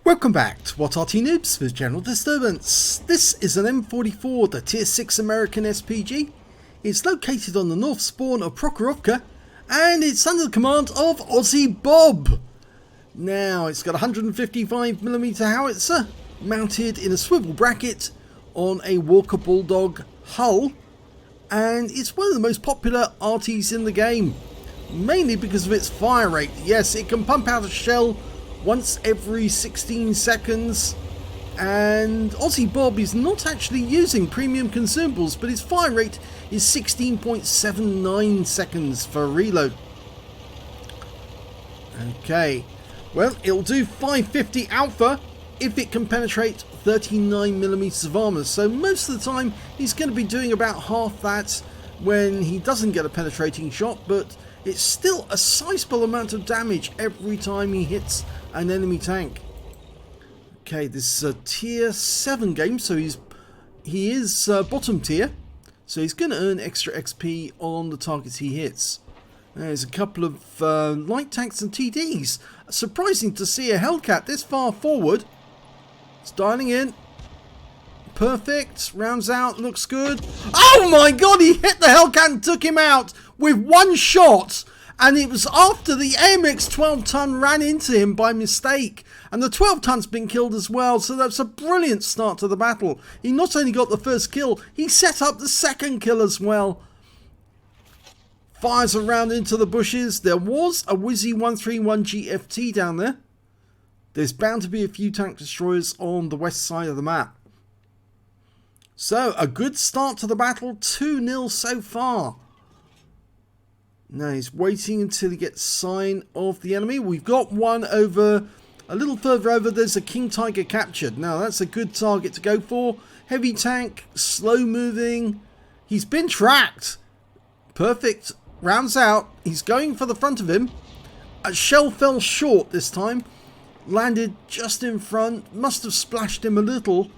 Welcome back to What Arty Noobs with General Disturbance. This is an M44, the Tier 6 American SPG. It's located on the north spawn of Prokhorovka and it's under the command of AussieBob. Now it's got a 155mm howitzer mounted in a swivel bracket on a Walker Bulldog hull, and it's one of the most popular arties in the game, mainly because of its fire rate. Yes, it can pump out a shell once every 16 seconds, and AussieBob is not actually using premium consumables, but his fire rate is 16.79 seconds for a reload. Okay, well, it'll do 550 alpha if it can penetrate 39mm of armor, so most of the time he's going to be doing about half that when he doesn't get a penetrating shot, but it's still a sizable amount of damage every time he hits an enemy tank. Okay, this is a tier 7 game, so he is bottom tier, so he's going to earn extra XP on the targets he hits. There's a couple of light tanks and TDs. Surprising to see a Hellcat this far forward. It's dialing in. Perfect. Rounds out. Looks good. Oh my god, he hit the Hellcat and took him out with one shot. And it was after the AMX 12-ton ran into him by mistake. And the 12-ton's been killed as well. So that's a brilliant start to the battle. He not only got the first kill, he set up the second kill as well. Fires around into the bushes. There was a Wizzy 131 GFT down there. There's bound to be a few tank destroyers on the west side of the map. So, a good start to the battle. 2-0 so far. Now he's waiting until he gets sign of the enemy. We've got one over, a little further over, there's a King Tiger captured. Now that's a good target to go for. Heavy tank, slow moving. He's been tracked. Perfect. Rounds out. He's going for the front of him. A shell fell short this time. Landed just in front. Must have splashed him a little.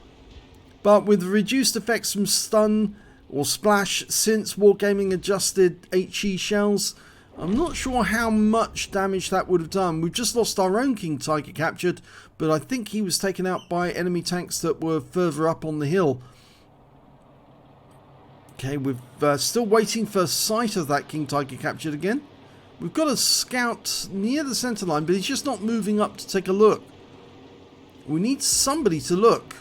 But with reduced effects from stun or splash since Wargaming adjusted HE shells, I'm not sure how much damage that would have done. We've just lost our own King Tiger captured, but I think he was taken out by enemy tanks that were further up on the hill. Okay, we're still waiting for sight of that King Tiger captured again. We've got a scout near the center line, but he's just not moving up to take a look. We need somebody to look.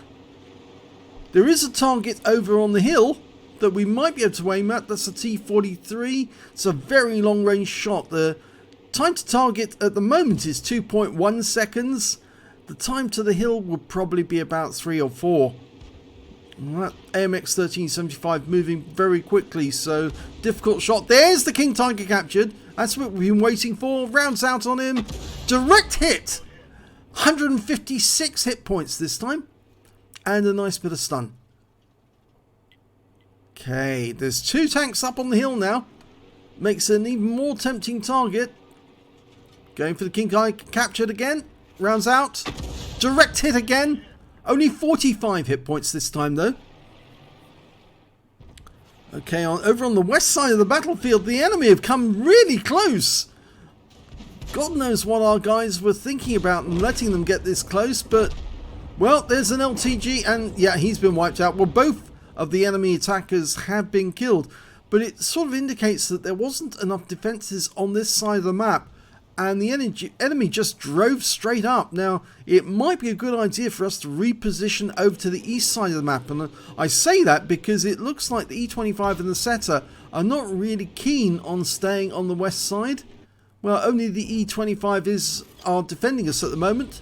There is a target over on the hill that we might be able to aim at. That's a T-43. It's a very long range shot. The time to target at the moment is 2.1 seconds. The time to the hill would probably be about 3 or 4. That AMX 1375 moving very quickly, so difficult shot. There's the King Tiger captured. That's what we've been waiting for. Rounds out on him. Direct hit. 156 hit points this time. And a nice bit of stun. Okay, there's 2 tanks up on the hill now. Makes an even more tempting target. Going for the King Tiger captured again. Rounds out. Direct hit again. Only 45 hit points this time though. Okay, over on the west side of the battlefield, the enemy have come really close. God knows what our guys were thinking about and letting them get this close, but, well, there's an LTG, and yeah, he's been wiped out. Well, both of the enemy attackers have been killed, but it sort of indicates that there wasn't enough defenses on this side of the map, and the enemy just drove straight up. Now, it might be a good idea for us to reposition over to the east side of the map, and I say that because it looks like the E25 and the Setter are not really keen on staying on the west side. Well, only the E25 are defending us at the moment.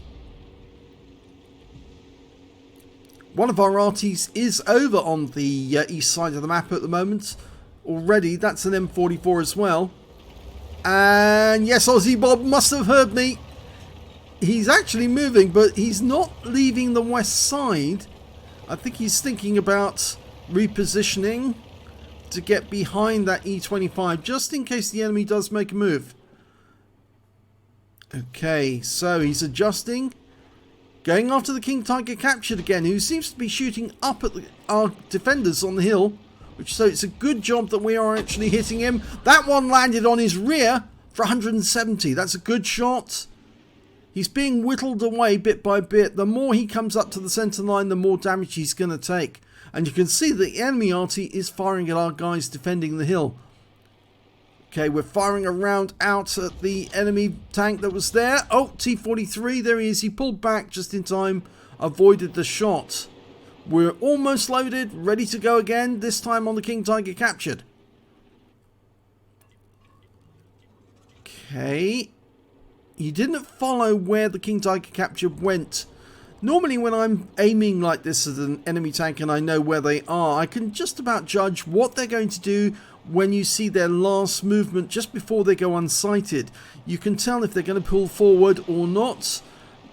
One of our arties is over on the east side of the map at the moment already. That's an M44 as well. And yes, AussieBob must have heard me. He's actually moving, but he's not leaving the west side. I think he's thinking about repositioning to get behind that E25, just in case the enemy does make a move. Okay, so he's adjusting. Going after the King Tiger captured again, who seems to be shooting up at our defenders on the hill. So it's a good job that we are actually hitting him. That one landed on his rear for 170. That's a good shot. He's being whittled away bit by bit. The more he comes up to the center line, the more damage he's going to take. And you can see the enemy Arty is firing at our guys defending the hill. Okay, we're firing a round out at the enemy tank that was there. Oh, T-43, there he is. He pulled back just in time, avoided the shot. We're almost loaded, ready to go again, this time on the King Tiger captured. Okay. You didn't follow where the King Tiger captured went. Normally when I'm aiming like this at an enemy tank and I know where they are, I can just about judge what they're going to do when you see their last movement just before they go unsighted. You can tell if they're going to pull forward or not.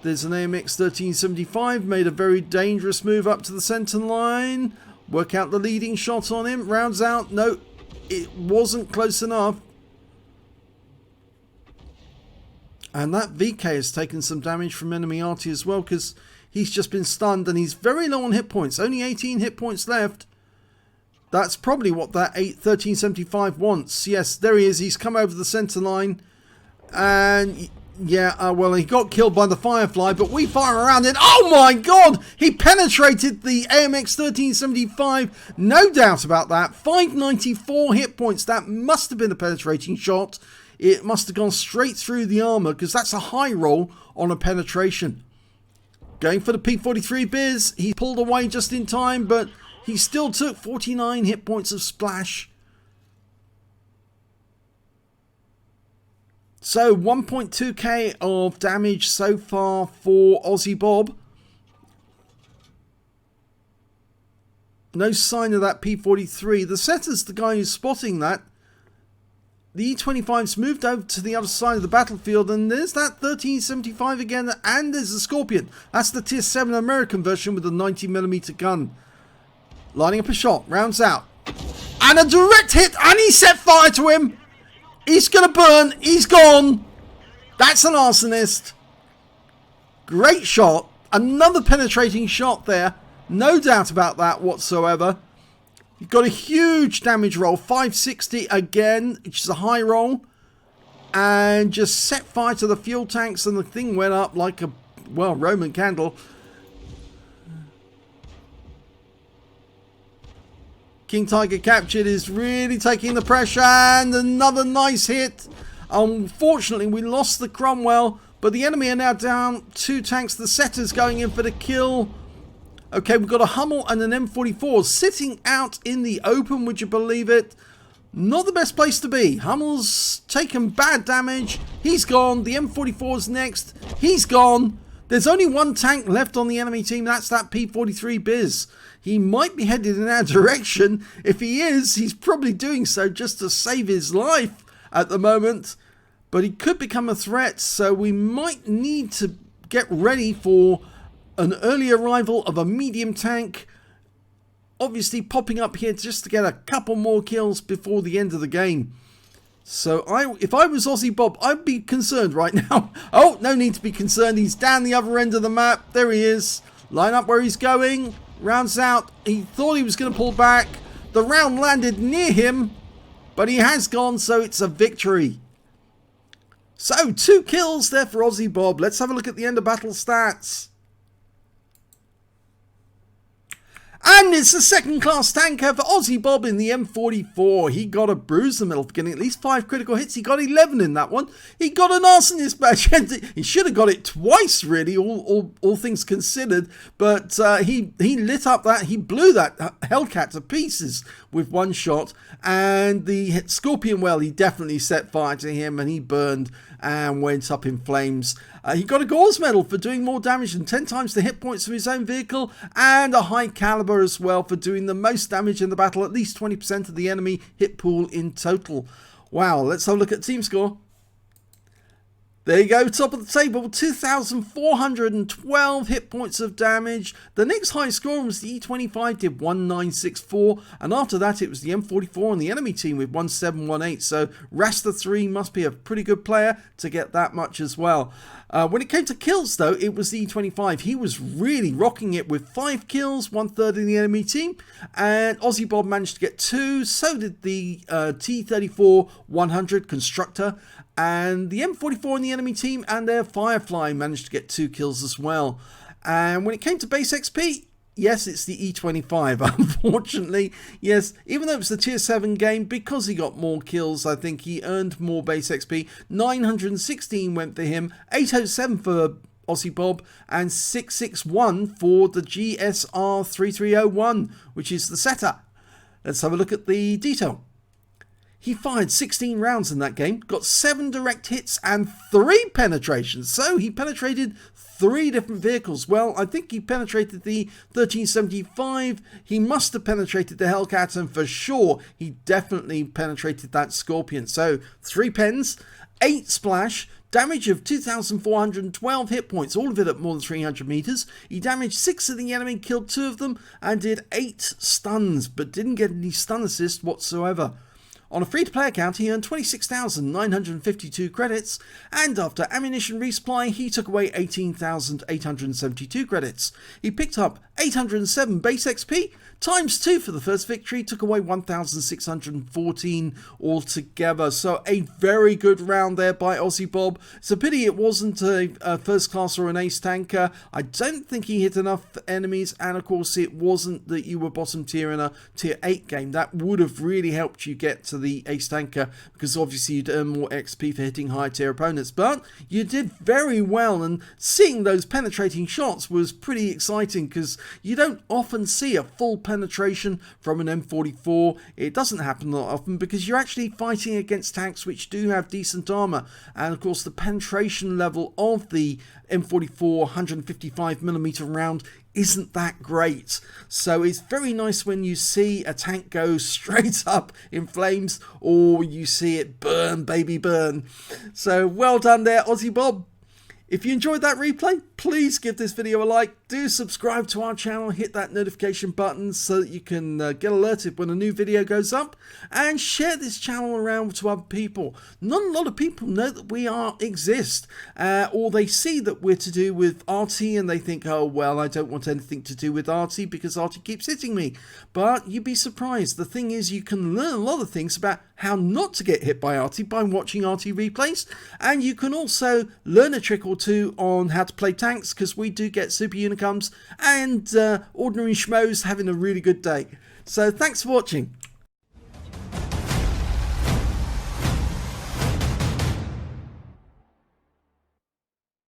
There's an AMX 1375, made a very dangerous move up to the center line. Work out the leading shot on him, rounds out. No, it wasn't close enough. And that VK has taken some damage from enemy Arty as well, because he's just been stunned and he's very low on hit points. Only 18 hit points left. That's probably what that 1375 wants. Yes, there he is. He's come over the center line. And yeah, well, he got killed by the Firefly, but we fire around it. Oh my god! He penetrated the AMX 1375. No doubt about that. 594 hit points. That must have been a penetrating shot. It must have gone straight through the armor, because that's a high roll on a penetration. Going for the P43 Biz. He pulled away just in time, but he still took 49 hit points of splash. So 1.2k of damage so far for AussieBob. No sign of that P43. The setter's the guy who's spotting that. The E25's moved over to the other side of the battlefield, and there's that 1375 again, and there's the Scorpion. That's the Tier 7 American version with a 90mm gun. Lining up a shot, rounds out. And a direct hit, and he set fire to him. He's going to burn, he's gone. That's an arsonist. Great shot. Another penetrating shot there. No doubt about that whatsoever. He got a huge damage roll, 560 again, which is a high roll. And just set fire to the fuel tanks, and the thing went up like a, well, Roman candle. King Tiger captured is really taking the pressure, and another nice hit. Unfortunately, we lost the Cromwell, but the enemy are now down 2 tanks. The setter's going in for the kill. Okay, we've got a Hummel and an M44 sitting out in the open, would you believe it? Not the best place to be. Hummel's taken bad damage. He's gone. The M44's next. He's gone. There's only 1 tank left on the enemy team. That's that P43 Biz. He might be headed in our direction. If he is, he's probably doing so just to save his life at the moment. But he could become a threat, so we might need to get ready for an early arrival of a medium tank. Obviously popping up here just to get a couple more kills before the end of the game. So if I was AussieBob, I'd be concerned right now. Oh, no need to be concerned. He's down the other end of the map. There he is. Line up where he's going. Rounds out. He thought he was going to pull back. The round landed near him, but he has gone, so it's a victory. So 2 kills there for AussieBob. Let's have a look at the end of battle stats. And it's the second class tanker for AussieBob in the M44. He got a bruise in the middle for getting at least 5 critical hits. He got 11 in that one. He got an arsonist badge. He should have got it twice, really, all things considered. But he lit up that. He blew that Hellcat to pieces with 1 shot. And the Scorpion, well, he definitely set fire to him and he burned and went up in flames. He got a Gore's medal for doing more damage than 10 times the hit points of his own vehicle, and a high caliber as well for doing the most damage in the battle, at least 20% of the enemy hit pool in total. Wow, let's have a look at team score. There you go, top of the table, 2,412 hit points of damage. The next highest score was the E25, did 1964, and after that it was the M44 and the enemy team with 1718. So Rasta 3 must be a pretty good player to get that much as well. When it came to kills, though, it was the E25. He was really rocking it with 5 kills, 1/3 in the enemy team, and AussieBob managed to get 2. So did the T34 100 Constructor, and the M44 in the enemy team and their Firefly managed to get 2 kills as well. And when it came to base XP, yes, it's the E25, unfortunately. Yes, even though it's the tier 7 game, because he got more kills, I think he earned more base XP. 916 went for him, 807 for AussieBob, and 661 for the GSR3301, which is the setter. Let's have a look at the detail. He fired 16 rounds in that game, got 7 direct hits and 3 penetrations. So he penetrated 3 different vehicles. Well, I think he penetrated the 1375. He must have penetrated the Hellcat, and for sure, he definitely penetrated that Scorpion. So 3 pens, 8 splash, damage of 2,412 hit points, all of it at more than 300 meters. He damaged 6 of the enemy, killed 2 of them, and did 8 stuns, but didn't get any stun assist whatsoever. On a free-to-play account, he earned 26,952 credits, and after ammunition resupply, he took away 18,872 credits. He picked up 807 base XP, times 2 for the first victory, took away 1,614 altogether. So a very good round there by AussieBob. It's a pity it wasn't a first class or an ace tanker. I don't think he hit enough enemies, and of course it wasn't that you were bottom tier in a tier 8 game. That would have really helped you get to the ace tanker, because obviously you'd earn more XP for hitting high tier opponents. But you did very well, and seeing those penetrating shots was pretty exciting, because you don't often see a full penetration from an M44. It doesn't happen that often, because you're actually fighting against tanks which do have decent armor, and of course the penetration level of the M44 155mm round isn't that great. So it's very nice when you see a tank go straight up in flames, or you see it burn, baby burn. So well done there, AussieBob. If you enjoyed that replay, please give this video a like. Do subscribe to our channel, hit that notification button so that you can get alerted when a new video goes up, and share this channel around to other people. Not a lot of people know that we exist, or they see that we're to do with Arty and they think, oh well, I don't want anything to do with Arty because Arty keeps hitting me. But you'd be surprised. The thing is, you can learn a lot of things about how not to get hit by Arty by watching Arty replays, and you can also learn a trick or two on how to play tanks, because we do get super unicums and ordinary schmoes having a really good day. So thanks for watching.